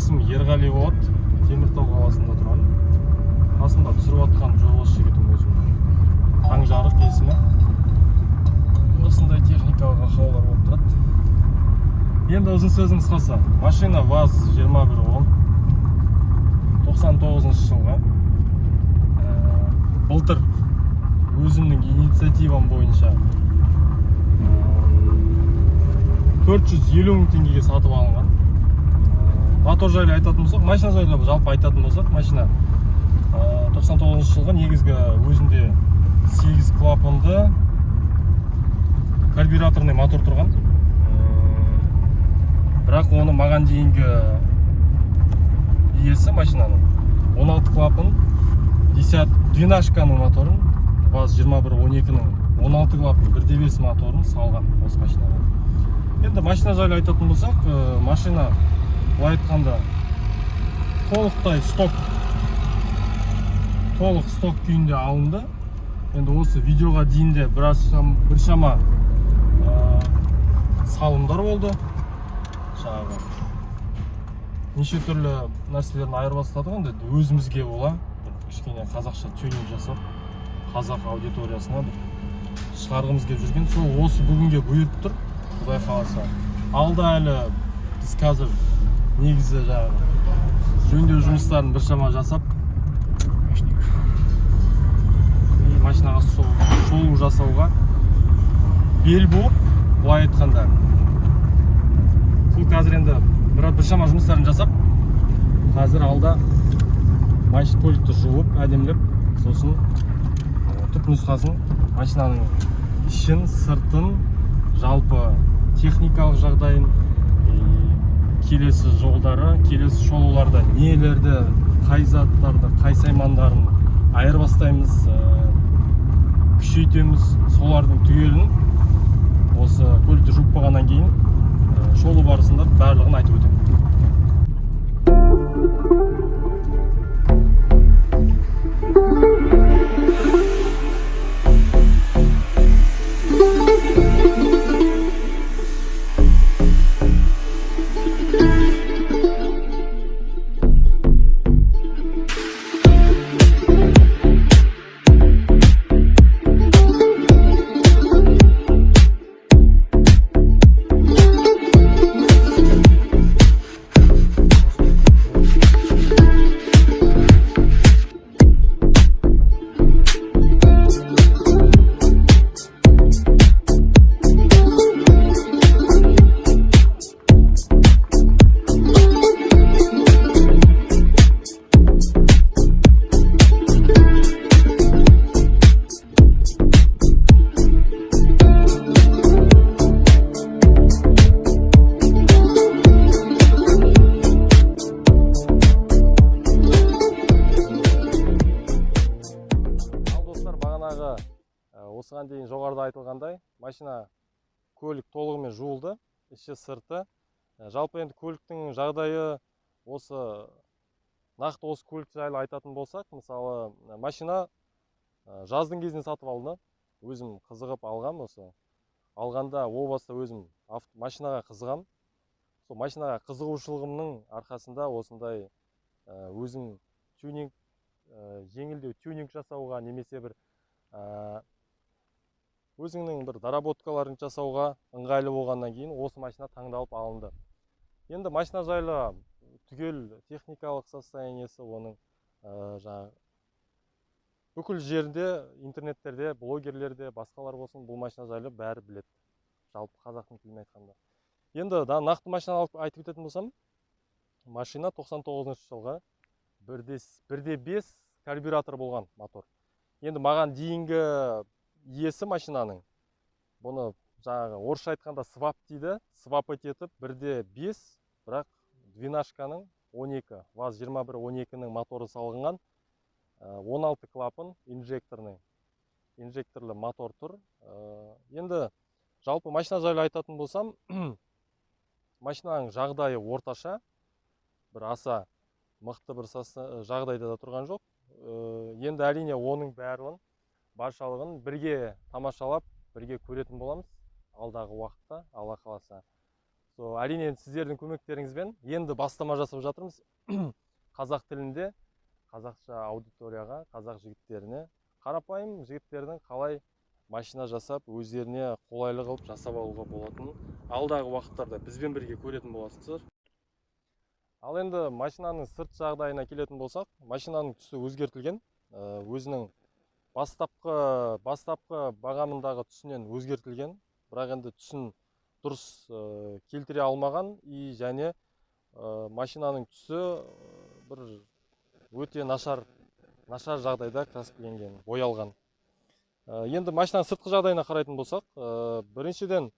Есім Ерғали болады, Теміртау қаласында тұрған. Қасында түсіріп атқан жолаушы жігітім өзім. Таң жарық есімі. Осындай техникалық ақаулар болып тұрады. Енді ұзын сөздің қысқасы, машина ВАЗ-2110 99 жылғы. Былтыр өзімнің инициативам бойынша 450 мың теңгеге сатып алынған. Мотор жайлы айтатын болсақ, машина жайлы жалпы айтатын болсақ, машина 99 жылғы негізгі өзінде 8 клапанды карбюраторный мотор тұрған. Бірақ оны маған дейінгі иесі машинаның 16 клапан 12-шканың моторын, ВАЗ-2112-ның 16 клапан 1.5 моторын салған осы машинаға. Енді машина жайлы айтатын болсақ, машина былай айтқанда толықтай толық сток күйінде алынды. Енді осы видеоға дейінде біршама салымдар болды. Неше түрлі нәрселерін айырбастадық, енді өзімізге бола кішкене қазақша тюнинг жасап, қазақ аудиториясына шығарғымыз келіп жүрген. Сол осы бүгінге бұйырып тұр, Құдай қаласа. Алда әлі біз қазір негізі жөндеу жұмыстарын біршама жасап, машинаға шолу жасауға бел буып, былай айтқанда. Сол қазір енді біршама жұмыстарын жасап, қазір алда көлікті жуып, әдемілеп, сосын түп нұсқасын, машинаның ішін, сыртын, жалпы техникалық жағдайын, келесі жолдары, келесі шолуларда нелерді, қай заттарды, қай саймандарын айырбастаймыз, күшейтеміз, солардың түгелін осы көлікті жуып болғаннан кейін шолу барысында барлығын айтып өтемін. Осыған дейін жоғарыда айтылғандай, машина көлік толығымен жуылды, іші сырты. Жалпы енді көліктің жағдайы нақты осы көлік жайлы айтатын болсақ, мысалы, машина жаздың кезінде сатып алды. Өзім қызығып алғам осы. Алғанда о баста өзім машинаға қызығам. Сол машинаға қызығушылығымның арқасында осындай өзім жеңілдеу тюнинг жасауға, немесе өзіңнің доработкаларын жасауға ыңғайлы болғаннан кейін осы машина таңдалып алынды. Енді машина жайлы түгел техникалық состояниесі, оның бүкіл жерінде, интернеттерде, блогерлерде, басқалар болсын, бұл машина жайлы бәрі біледі. Жалпы қазақтың тілін айтқанда. Енді нақты машина айтып кететін болсам, машина 99 жылғы 1.5 карбюратор болған мотор. Енді маған дейінгі иесі машинаның, бұны орысша айтқанда свап дейді, свап етіп 1.5, бірақ 12-шканың 12, ВАЗ-2112-ның моторы салынған, 16 клапан инжекторлы мотор тұр. Енді жалпы машина жайлы айтатын болсам, машинаның жағдайы орташа, аса мықты жағдайда да тұрған жоқ. Енді әрине оның барлығын баршалығын бірге тамашалап, бірге көретін боламыз алдағы уақытта, Алла қаласа. әрине сіздердің көмектеріңізбен енді бастама жасап жатырмыз. Қазақ тілінде қазақша аудиторияға, қазақ жігіттеріне, қарапайым жігіттердің қалай машина жасап, өздеріне қолайлы қылып жасап алуға болатынын алдағы уақыттарда бізбен бірге көретін боласыздар. Ал енді машинаның сырт жағдайына келетін болсақ, машинаның түсі өзгертілген, өзінің бастапқы бағамындағы түсінен өзгертілген, бірақ енді түсін дұрыс келтіре алмаған және машинаның түсі бір өте нашар жағдайда краскіленген, боялған. Енді машинаның сыртқы жағдайына қарайтын болсақ, біріншіден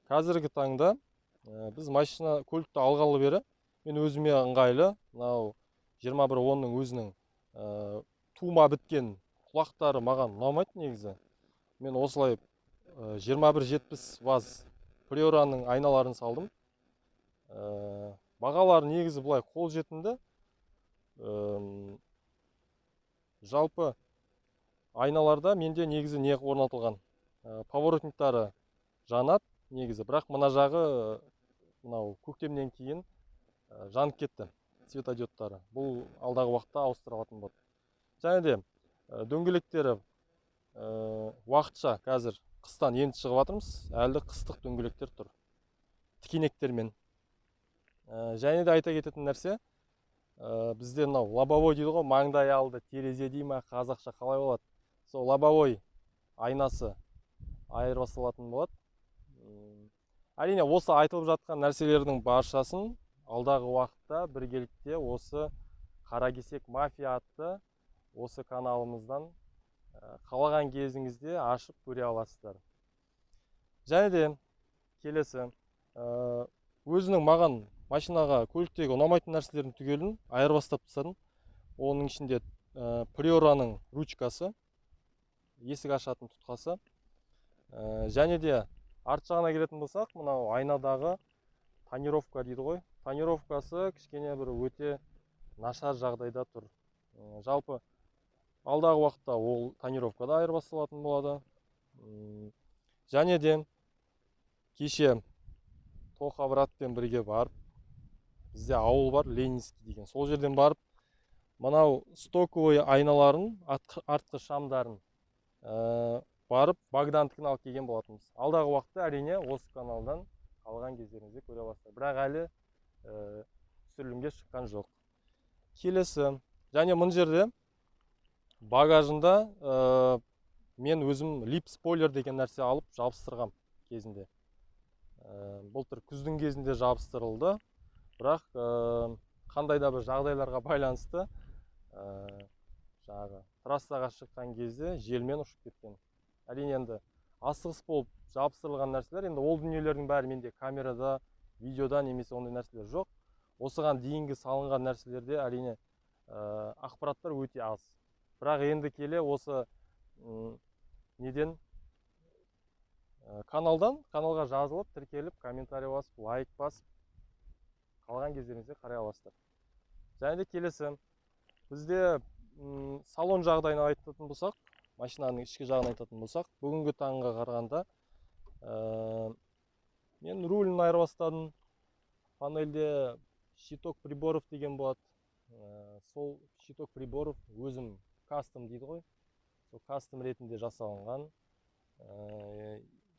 қазіргі таңда біз машина көлікті алғалы бері мен өзіме ыңғайлы, мынау 2110-ның өзінің тума біткен құлақтары маған ұнамайды негізі. Мен осылай 2170 ВАЗ Приораның айналарын салдым. Бағалары негізі бұлай қолжетімді. Жалпы айналарда менде негізі не орнатылған? Поворотниктары жанады негізі, бірақ мына жағы мынау көктемнен кейін жанып кетті, светодиодтары. Бұл алдағы уақытта ауыстырылатын болады. Және де дөңгелектері уақытша қазір қыстан енді шығып жатырмыз, әлі қыстық дөңгелектер тұр, тікенектермен. Және де айта кететін нәрсе, бізде мынау лобовой дейді ғой, маңдай алды терезе дей ма, қазақша қалай болады? Сол лобовой айнасы айырбасталатын болады. Әрине осы айтылып жатқан нәрселердің баршасын алдағы уақытта біргелікте осы Қаракесек мафия атты осы каналымыздан қалаған кезіңізде ашып көре аласыздар. Және де келесі, өзінің маған машинаға, көліктегі ұнамайтын нәрселердің түгелін айырбастап тастадым. Оның ішінде Приораның ручкасы, есік ашатын тұтқасы. Және де арт жағына келетін болсақ, мынау айнадағы тонировка дейді ғой. Тонировкасы кішкене бір өте нашар жағдайда тұр. Жалпы алдағы уақытта ол тонировка да айырбасталатын болады. Және де кеше Тоқабратпен бірге барып, бізде ауыл бар, Ленинский деген. Сол жерден барып, мынау стоковый айналарын, артқы шамдарын барып, Богдандікін алып келген болатынбыз. Алдағы уақытта әрине осы каналдан қалған кездеріңізде көре аласыздар. Бірақ әлі түсірілімге шыққан жоқ. Келесі, және мұн жерде багажында мен өзім лип спойлер деген нәрсе алып жабыстырғам кезінде. Былтыр күздің кезінде жабыстырылды, бірақ қандай да бір жағдайларға байланысты трассаға шыққан кезде желмен ұшып кеткен. Әрине енді асығыс болып жабыстырылған нәрселер, енді ол дүниелердің бәрі менде камерада, видеода немесе ондай нәрселер жоқ. Осыған дейінгі салынған нәрселерде әрине ақпараттар өте аз. Бірақ енді келе осы неден каналға жазылып, тіркеліп, комментарий басып, лайк басып, қалған кездеріңізде қарай аласыздар. Және де келесі, бізде салон жағдайына айтатын болсақ, машинаның ішкі жағын айтатын болсақ, бүгінгі таңға қарағанда мен рулін айырбастадым. Панельде щиток приборов деген болады. Сол щиток приборов өзім кастом дейді ғой. Сол кастом ретінде жасалынған.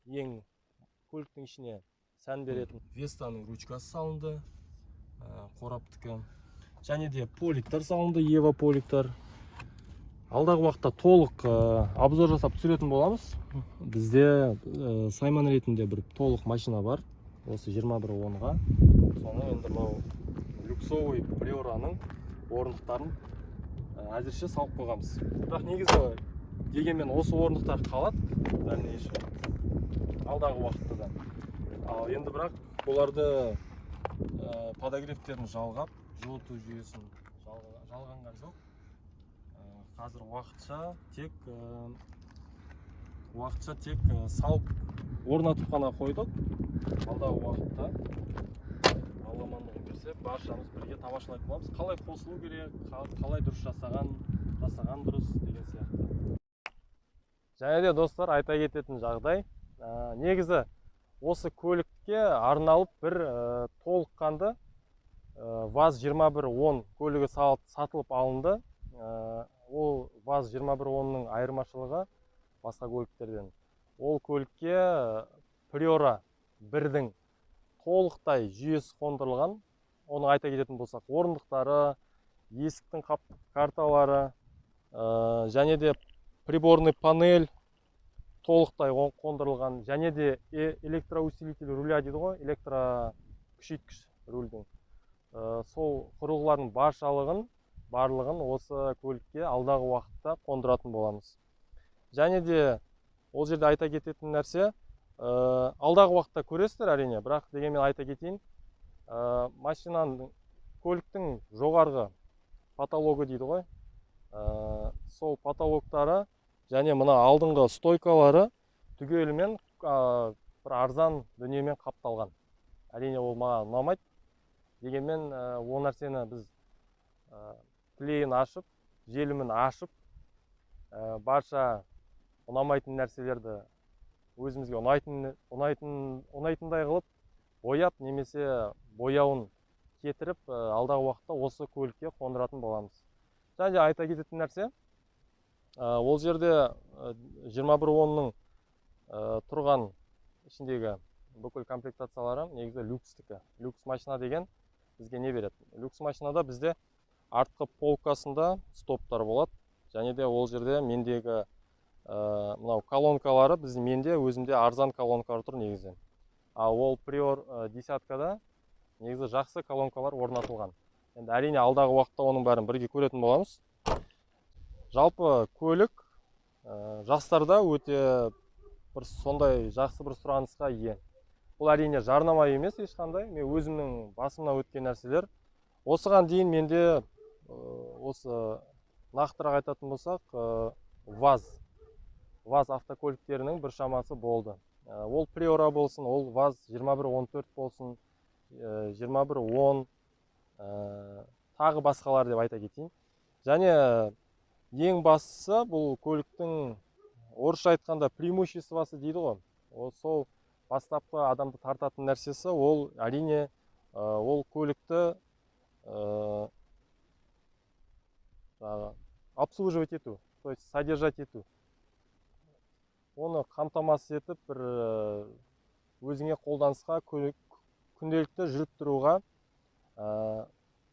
Ең көліктің ішіне сән беретін Вестаның ручкасы салынды, қораптікі. Және де поликтар салынды, Ева поликтар. Алдағы уақытта толық обзор жасап түсіретін боламыз. Бізде сайман ретінде бір толық машина бар. Осы 2110-ға. Соны енді мынау люксовый Приораның орындықтарын әзірше салып қойғанбыз. Бірақ негізі дегенмен осы орындықтар қалады. Алдағы уақытта да. Ал енді бірақ оларды подогревтерін жалғап, жылыту жүйесін жалғанған жоқ. Қазір уақытша тек салып орнатып қана қойдық. Алдағы уақытта Алла амандығын берсе, баршамыз бірге тамашалайтын боламыз. Қалай қосылу керек, қалай дұрыс жасаған дұрыс деген сияқты. Және де достар, айта кететін жағдай, негізі осы көлікке арналып бір толыққанды ВАЗ-2110 көлігі сатылып алынды. Ол ВАЗ-2110-ның айырмашылығы басқа көліктерден. Ол көлікке Priora 1-дің толықтай жүйесі қондырылған. Оны айта кететін болсақ, орындықтары, есіктің карталары, және де приборный панель толықтай қондырылған, және де электроусилитель руля дейді ғой, электрокүшейткіш рульдің. Сол құрылғылардың барлығын осы көлікке алдағы уақытта қондыратын боламыз. Және де ол жерде айта кететін нәрсе, алдағы уақытта көресіздер әрине, бірақ дегенмен айта кетейін, машинаның, көліктің жоғарғы потологы дейді ғой, сол потолоктары және мына алдыңғы стойкалары түгелімен бір арзан дүниемен қапталған. Әрине ол маған ұнамайды. Дегенмен ол нәрсені біз плейін ашып, желімін ашып, барша ұнамайтын нәрселерді өзімізге ұнайтындай қылып, бояп немесе бояуын кетіріп, алдағы уақытта осы көлікке қондыратын боламыз. Және айта кететін нәрсе, ол жерде 2110-ның тұрған ішіндегі бүкіл комплектациялары негізі люкстікі. Люкс машина деген бізге не береді? Люкс машинада бізде артқы полкасында стоптар болады. Және де ол жерде мендегі мынау колонкалары менде өзімде арзан колонкалар тұр негізі. Ал ол Prior десяткада негізі жақсы колонкалар орнатылған. Енді әрине алдағы уақытта оның бәрін бірге көретін боламыз. Жалпы көлік жастарда өте бір сондай жақсы бір сұранысқа ие. Бұл әрине жарнама емес ешқандай. Мен өзімнің басымнан өткен нәрселер. Осыған дейін менде осы нақтырақ айтатын болсақ, ВАЗ автокөліктерінің бір шамасы болды. Ол Priora болсын, ол ВАЗ-2114 болсын, 2110, тағы басқалар деп айта кетейін. Және ең бастысы бұл көліктің орысша айтқанда преимуществосы дейді ғой. Сол бастапқы адамды тартатын нәрсесі, ол әрине ол көлікті обслуживать ету, то есть содержать ету. Оны қамтамасыз етіп, бір өзіңе қолданысқа, күнделікті жүріп тұруға,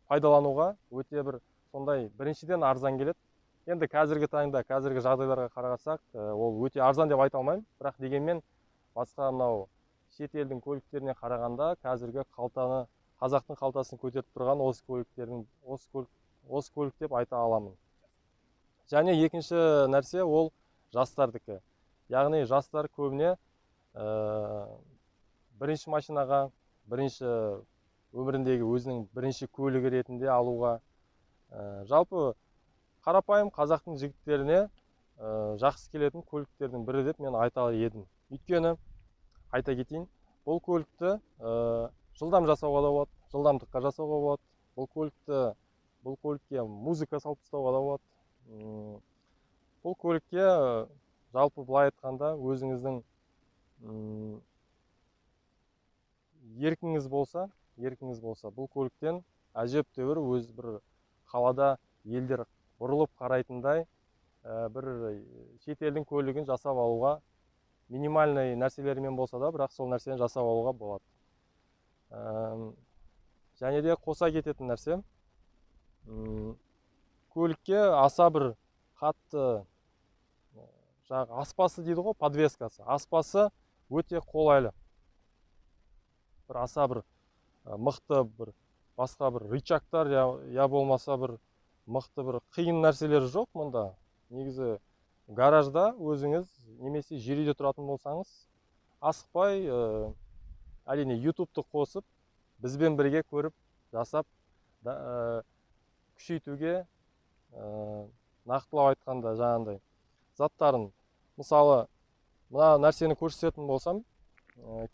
пайдалануға өте бір сондай біріншіден арзан келеді. Енді қазіргі таңда, қазіргі жағдайларға қарасақ, ол өте арзан деп айта алмаймын, бірақ дегенмен басқа мынау шет елдің көліктеріне қарағанда қазіргі қалтаны, қазақтың қалтасын көтеріп тұрған осы көлік деп айта аламын. Және екінші нәрсе ол жастардікі. Яғни жастар көбіне бірінші машинаға, бірінші өміріндегі өзінің бірінші көлігі ретінде алуға, жалпы қарапайым қазақтың жігіттеріне жақсы келетін көліктердің бірі деп мен айта едім. Өйткені айта кетейін, бұл көлікті жылдам жасауға да болады, жылдамдыққа жасауға болады. Бұл көлікке музыка салып тастауға да болады. Бұл көлікке жалпы былай айтқанда өзіңіздің еркіңіз болса, бұл көліктен әжептәуір өз бір қалада елдер бұрылып қарайтындай бір шетелдің көлігін жасап алуға минимальный нәрселермен болса да, бірақ сол нәрсені жасап алуға болады. Және де қоса кететін нәрсе, көлікке аса бір қатты аспасы дейді ғой, подвескасы. Аспасы өте қолайлы. Бір аса бір мықты бір басқа бір рычагтар я болмаса бір мықты бір қиын нәрселер жоқ мұнда. Негізі гаражда өзіңіз немесе жер үйде тұратын болсаңыз, асықпай, әрине YouTube-ты қосып, бізбен бірге көріп, жасап, күшейтуге, нақтылау айтқанда жаңағындай заттарын, мысалы, мына нәрсені көрсететін болсам,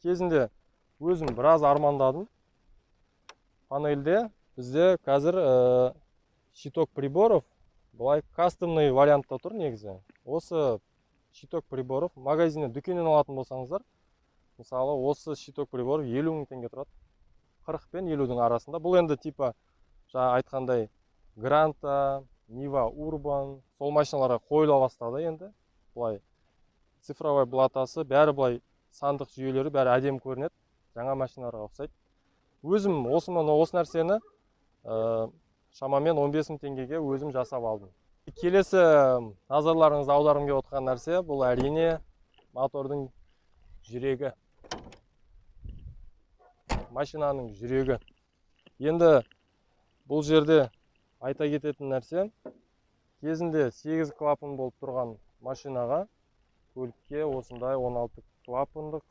кезінде өзім біраз армандадым. Панельде бізде қазір щиток приборов былай кастомный вариантта тұр негізі. Осы щиток приборов магазиннен, дүкеннен алатын болсаңыздар, Мысалы осы щиток прибор 50 000 теңге тұрады. 40 пен 50-дің арасында. Бұл енді типа жаңа айтқандай Гранта, Нива Урбан сол машиналарға қойыла бастады енді. Бұлай цифровой блатасы бәрі бұлай сандық жүйелері бәрі әдемі көрінеді. Жаңа машиналарға ұқсайды. Өзім осы нәрсені шамамен 15 000 теңгеге өзім жасап алдым. Келесі назарларыңызды аударғым келіп отырған нәрсе бұл әрине мотордың жүрегі. Машинаның жүрегі. Енді бұл жерде айта кететін нәрсе, кезінде 8 клапан болып тұрған машинаға, көлікке осындай 16 клапандық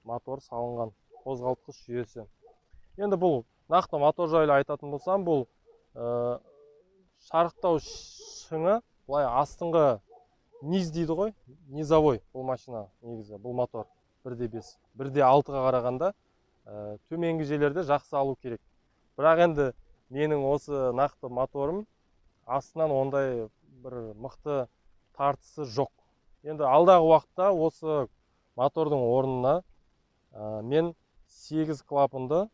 мотор салынған, қозғалтқыш жүйесі. Енді бұл нақты мотор жайлы айтатын болсам, бұл шарықтау шыңы, бұлай астыңғы низ дейді ғой, низовой бұл машина негізі, бұл мотор 1.5, 1.6-ға қарағанда төменгі жерлерде жақсы алу керек. Бірақ енді менің осы нақты моторым астынан ондай бір мықты тартысы жоқ. Енді алдағы уақытта осы мотордың орнына мен 8 клапанды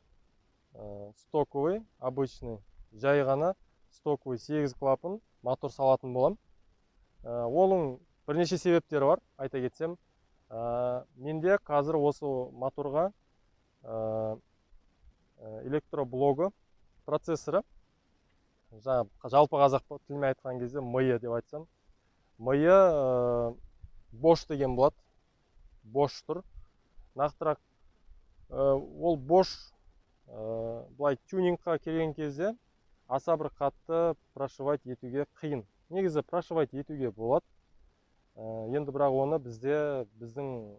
стоковый, обычный, жай ғана стоковый 8 клапан мотор салатын болам. Оның бірнеше себептері бар, айта кетсем. Менде қазір осы моторға электроблогы процессоры, жалпы қазақ тілімен айтқан кезде миы деп айтсам, миы Bosch деген болады. Bosch тұр. Нақтырақ ол Bosch бұлай тюнингқа келген кезде аса бір қатты прошивать етуге қиын. Негізі прошивать етуге болады. Енді бірақ оны біздің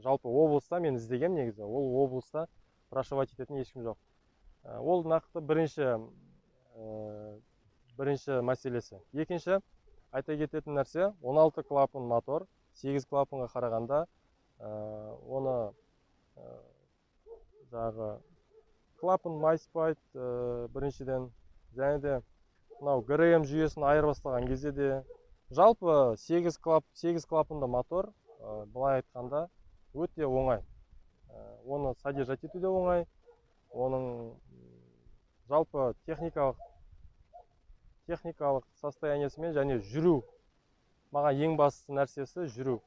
жалпы облыста мен іздегем негізі. Ол облыста прошивать ететін ешкім жоқ. Ол нақты бірінші мәселесі. Екінші айта кететін нәрсе, 16 клапан мотор, 8 клапанға қарағанда оны клапан майспайды біріншіден, және де мынау ГРМ жүйесін айырбастаған кезде де жалпы 8 клапанды мотор былай айтқанда өте оңай. Оны содержать ету де оңай. Оның жалпы техникалық состояниесімен және жүру. Маған ең бастысы нәрсесі жүру.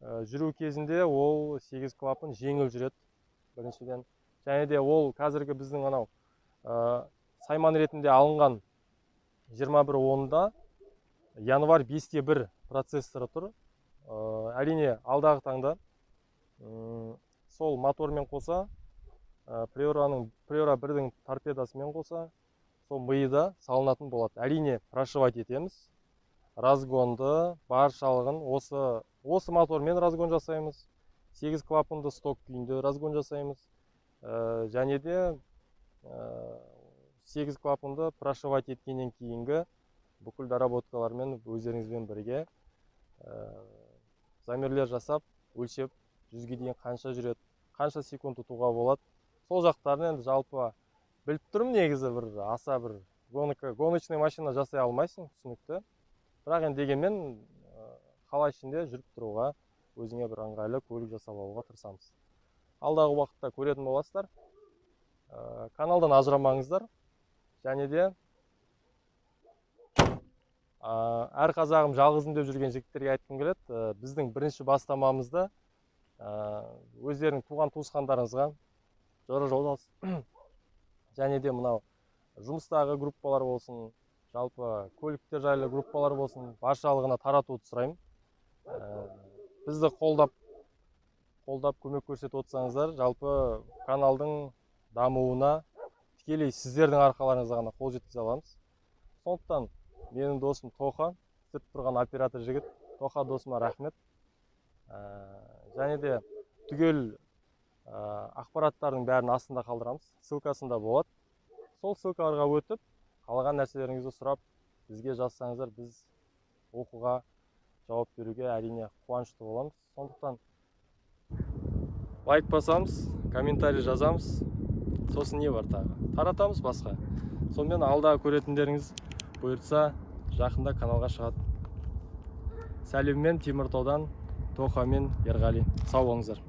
Жүру кезінде ол 8 клапан жеңіл жүреді біріншіден. Және де ол қазіргі біздің анау сайман ретінде алынған 2110-да январь 5.1 процессоры тұр. Әрине алдағы таңда сол мотормен қоса, Priora 1-дің торпедасымен қоса, сол миыда салынатын болады. Әрине прошивать етеміз. Разгонды, баршалығын осы мотормен разгон жасаймыз. 8 клапанды сток күйінде разгон жасаймыз. Және де 8 клапанды прошивать еткеннен кейінгі бүкіл доработкалармен өздеріңізбен бірге замерлер жасап, өлшеп, 100-ге дейін қанша жүреді, қанша секунд тұтуға болады. Сол жақтарын енді жалпы біліп тұрмын негізі аса бір гоночный машина жасай алмайсың, түсінікті. Бірақ енді дегенмен қала ішінде жүріп тұруға өзіңе бір ыңғайлы көлік жасап алуға тырысамыз. Алдағы уақытта көретін боласыздар. Каналдан ажырамаңыздар. Және де әр қазағым жалғызым деп жүрген жігіттерге айтқым келеді. Біздің бірінші бастамамызды өздерінің туған туысқандарыңызға жолдаңыз. Және де мынау жұмыстағы группалар болсын, жалпы көліктер жайлы группалар болсын, баршалығына таратуды сұраймын. Бізді қолдап көмек көрсетіп отырсаңыздар, жалпы каналдың дамуына тікелей сіздердің арқаларыңызға ғана қол жеткізе аламыз. Сондықтан менің досым Тоха, істеп тұрған оператор жігіт, Тоха досыма рахмет. Және де түгел ақпараттардың бәрін астында қалдырамыз, ссылкасында болады. Сол ссылкаларға өтіп, қалған нәрселеріңізді сұрап, бізге жазсаңыздар, біз оқуға жауап беруге әрине қуанышты боламыз. Сондықтан лайк басамыз, комментарий жазамыз. Сосын не бар тағы? Таратамыз басқа. Сонымен алдағы көретіндеріңіз бұйыртса, жақында каналға шығады. Сәлеммен Теміртаудан Тоқа мен Ерғали. Сау болыңыздар.